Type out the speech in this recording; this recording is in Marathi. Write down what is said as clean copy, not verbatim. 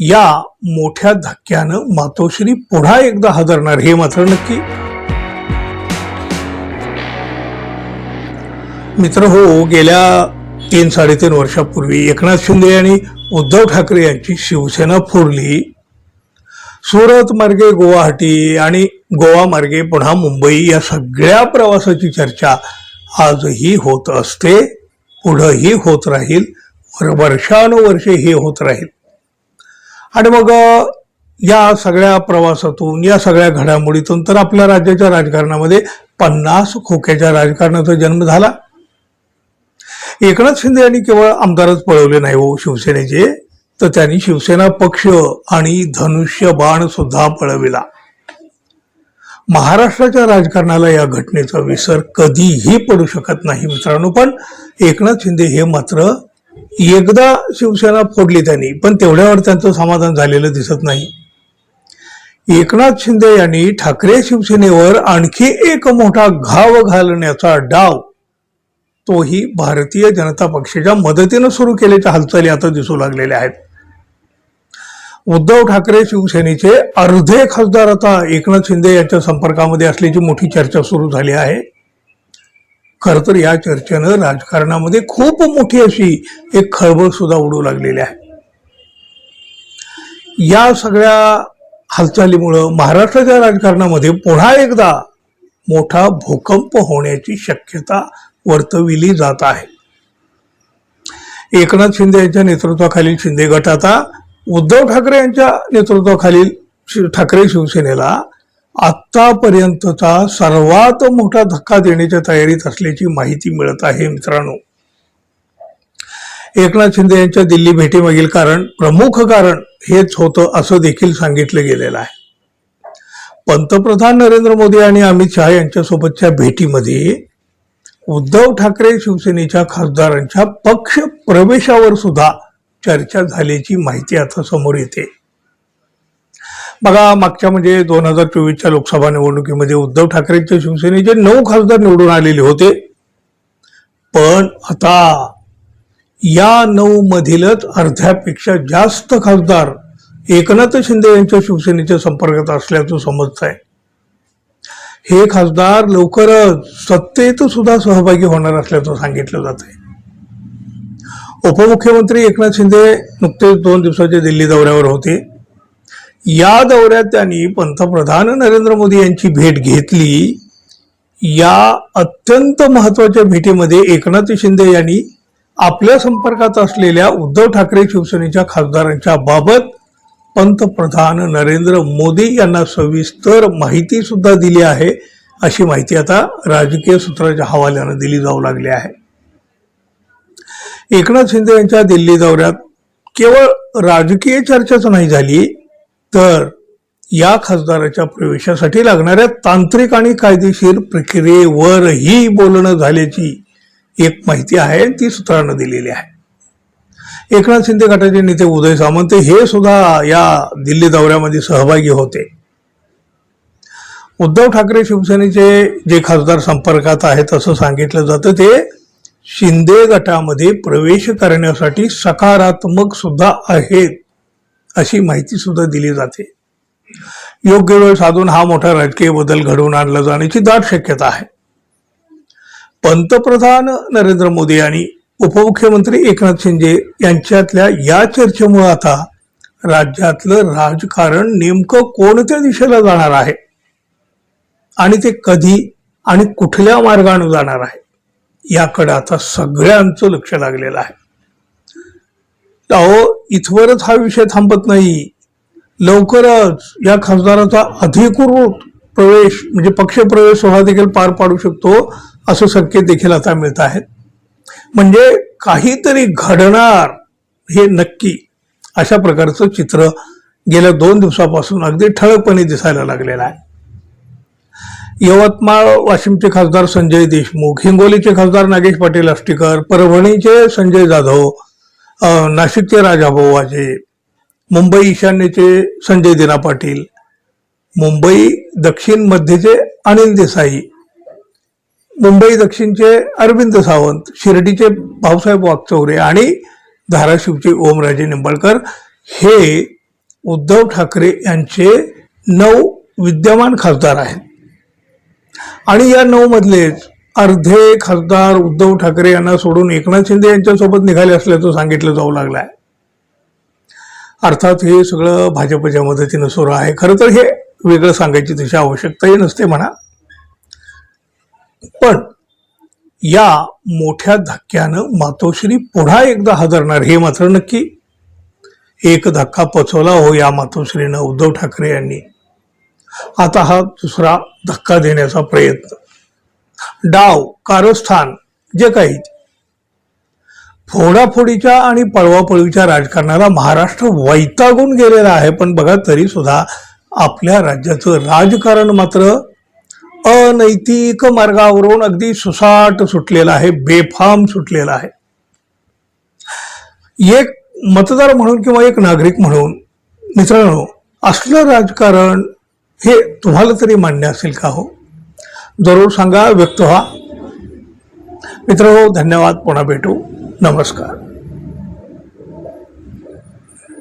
या मोठ्या धक्क्यानं मातोश्री पुन्हा एकदा हादरणार हे मात्र नक्की. मित्र हो, गेल्या 3-3.5 वर्षापूर्वी एकनाथ शिंदे यांनी उद्धव ठाकरे यांची शिवसेना फोडली. सुरत मार्गे गुवाहाटी आणि गोवा मार्गे पुन्हा मुंबई या सगळ्या प्रवासाची चर्चा आजही होत असते, पुढंही होत राहील, वर्षानुवर्षे हे होत राहील. आणि मग या सगळ्या प्रवासातून, या सगळ्या घडामोडीतून तर आपल्या राज्याच्या राजकारणामध्ये 50 खोक्याच्या राजकारणाचा जन्म झाला. एकनाथ शिंदे यांनी केवळ आमदारच पळवले नाही हो शिवसेनेचे, तर त्यांनी शिवसेना पक्ष आणि धनुष्यबाण सुद्धा पळविला. महाराष्ट्राच्या राजकारणाला या घटनेचा विसर कधीही पडू शकत नाही मित्रांनो. पण एकनाथ शिंदे हे मात्र एकदा शिवसेना फोडली त्यांनी, पण तेवढ्यावर त्यांचं समाधान झालेलं दिसत नाही. एकनाथ शिंदे यांनी ठाकरे शिवसेनेवर आणखी एक मोठा घाव घालण्याचा डाव, तोही भारतीय जनता पक्षाच्या मदतीनं सुरू केल्याच्या हालचाली आता दिसू लागलेल्या आहेत. उद्धव ठाकरे शिवसेनेचे अर्धे खासदार आता एकनाथ शिंदे यांच्या संपर्कामध्ये असल्याची मोठी चर्चा सुरू झाली आहे. खर तर या चर्चेनं राजकारणामध्ये खूप मोठी अशी एक खळबळ सुद्धा उडू लागलेली आहे. या सगळ्या हालचालीमुळं महाराष्ट्राच्या राजकारणामध्ये पुन्हा एकदा मोठा भूकंप होण्याची शक्यता वर्तविली जात आहे. एकनाथ शिंदे यांच्या नेतृत्वाखालील शिंदे गट आता उद्धव ठाकरे यांच्या नेतृत्वाखालील ठाकरे शिवसेनेला आतापर्यंतचा सर्वात मोठा धक्का देण्याच्या तयारीत असल्याची माहिती मिळत आहे मित्रांनो. एकनाथ शिंदे यांच्या दिल्ली भेटीमागील प्रमुख कारण हेच होतं असं देखील सांगितलं गेलेलं आहे. पंतप्रधान नरेंद्र मोदी आणि अमित शहा यांच्यासोबतच्या भेटीमध्ये उद्धव ठाकरे शिवसेनेच्या खासदारांच्या पक्ष प्रवेशावर सुद्धा चर्चा झाल्याची माहिती आता समोर येते. बघा, मागच्या 2024च्या लोकसभा निवडणुकीमध्ये उद्धव ठाकरेंच्या शिवसेनेचे 9 खासदार निवडून आलेले होते. पण आता या 9 मधीलच अर्ध्यापेक्षा जास्त खासदार एकनाथ शिंदे यांच्या शिवसेनेच्या संपर्कात असल्याचं समजत आहे. हे खासदार लवकरच सत्तेत सुद्धा सहभागी होणार असल्याचं सांगितलं जात आहे. उपमुख्यमंत्री एकनाथ शिंदे नुकतेच 2 दिवसाच्या दिल्ली दौऱ्यावर होते. या दौऱ्यात त्यांनी पंतप्रधान नरेंद्र मोदी यांची भेट घेतली. या अत्यंत महत्वाच्या भेटीमध्ये एकनाथ शिंदे यांनी आपल्या संपर्कात असलेल्या उद्धव ठाकरे शिवसेनेच्या खासदारांच्या बाबत पंतप्रधान नरेंद्र मोदी यांना सविस्तर माहिती सुद्धा दिली आहे, अशी माहिती आता राजकीय सूत्राच्या हवाल्यानं दिली जाऊ लागली आहे. एकनाथ शिंदे यांच्या दिल्ली दौऱ्यात केवळ राजकीय चर्चाच नाही झाली, तर या खासदाराच्या प्रवेशासाठी लागणाऱ्या तांत्रिक आणि कायदेशीर प्रक्रियेवरही बोलणं झाल्याची एक माहिती आहे, ती सूत्रांना दिलेली आहे. एकनाथ शिंदे गटाचे नेते उदय सामंत हे सुद्धा या दिल्ली दौऱ्यामध्ये सहभागी होते. उद्धव ठाकरे शिवसेनेचे जे खासदार संपर्कात आहेत असं सांगितलं जातं, ते शिंदे गटामध्ये प्रवेश करण्यासाठी सकारात्मक सुद्धा आहेत, अशी माहिती सुद्धा दिली जाते. योग्य वेळ साधून हा मोठा राजकीय बदल घडवून आणला जाण्याची दाट शक्यता आहे. पंतप्रधान नरेंद्र मोदी आणि उपमुख्यमंत्री एकनाथ शिंदे यांच्यातल्या या चर्चेमुळे आता राज्यातलं राजकारण नेमकं कोणत्या दिशेला जाणार आहे आणि ते कधी आणि कुठल्या मार्गाने जाणार आहे याकडे आता सगळ्यांचं लक्ष लागलेलं आहे. इथवरच हा विषय थांबत नाही. लवकरच या खासदाराचा अधिकृत प्रवेश पक्ष प्रवेश सोहळा देखील पार पाडू शकतो असं संकेत देखील आता मिळत आहेत. म्हणजे काहीतरी घडणार हे नक्की, अशा प्रकारचं चित्र गेल्या 2 दिवसापासून अगदी ठळकपणे दिसायला लागलेलं आहे. यवतमाळ वाशिमचे खासदार संजय देशमुख, हिंगोलीचे खासदार नागेश पाटील आष्टीकर, परभणीचे संजय जाधव, नाशिकचे राजाभाऊ वाजे, मुंबई ईशान्येचे संजय दिना पाटील, मुंबई दक्षिण मध्यचे अनिल देसाई, मुंबई दक्षिणचे अरविंद सावंत, शिर्डीचे भाऊसाहेब वागचौरे आणि धाराशिवचे ओमराजे निंबाळकर हे उद्धव ठाकरे यांचे 9 विद्यमान खासदार आहेत आणि या 9 मधलेच अर्धे खासदार उद्धव ठाकरे यांना सोडून एकनाथ शिंदे यांच्यासोबत निघाले असल्याचं सांगितलं जाऊ लागलं आहे. अर्थात हे सगळं भाजपच्या मदतीनं सुरू आहे. खरं तर हे वेगळं सांगायची तशी आवश्यकताही नसते म्हणा, पण या मोठ्या धक्क्यानं मातोश्री पुन्हा एकदा हादरणार हे मात्र नक्की. एक धक्का पचवला हो या मातोश्रीनं उद्धव ठाकरे यांनी. आता हा दुसरा धक्का देण्याचा प्रयत्न, डाव, कारस्थान जे काही, फोडाफोडीच्या आणि पळवापळीच्या राजकारणाला महाराष्ट्र वैतागून गेलेला आहे. पण बघा, तरी सुद्धा आपल्या राज्याचं राजकारण मात्र अनैतिक मार्गावरून अगदी सुसाट सुटलेला आहे, बेफाम सुटलेला आहे. एक मतदार म्हणून किंवा एक नागरिक म्हणून मित्रांनो, असलं राजकारण हे तुम्हाला तरी मान्य असेल का हो? जरूर सांगा, व्यक्त व्हा. मित्र हो, धन्यवाद. पुन्हा भेटू. नमस्कार.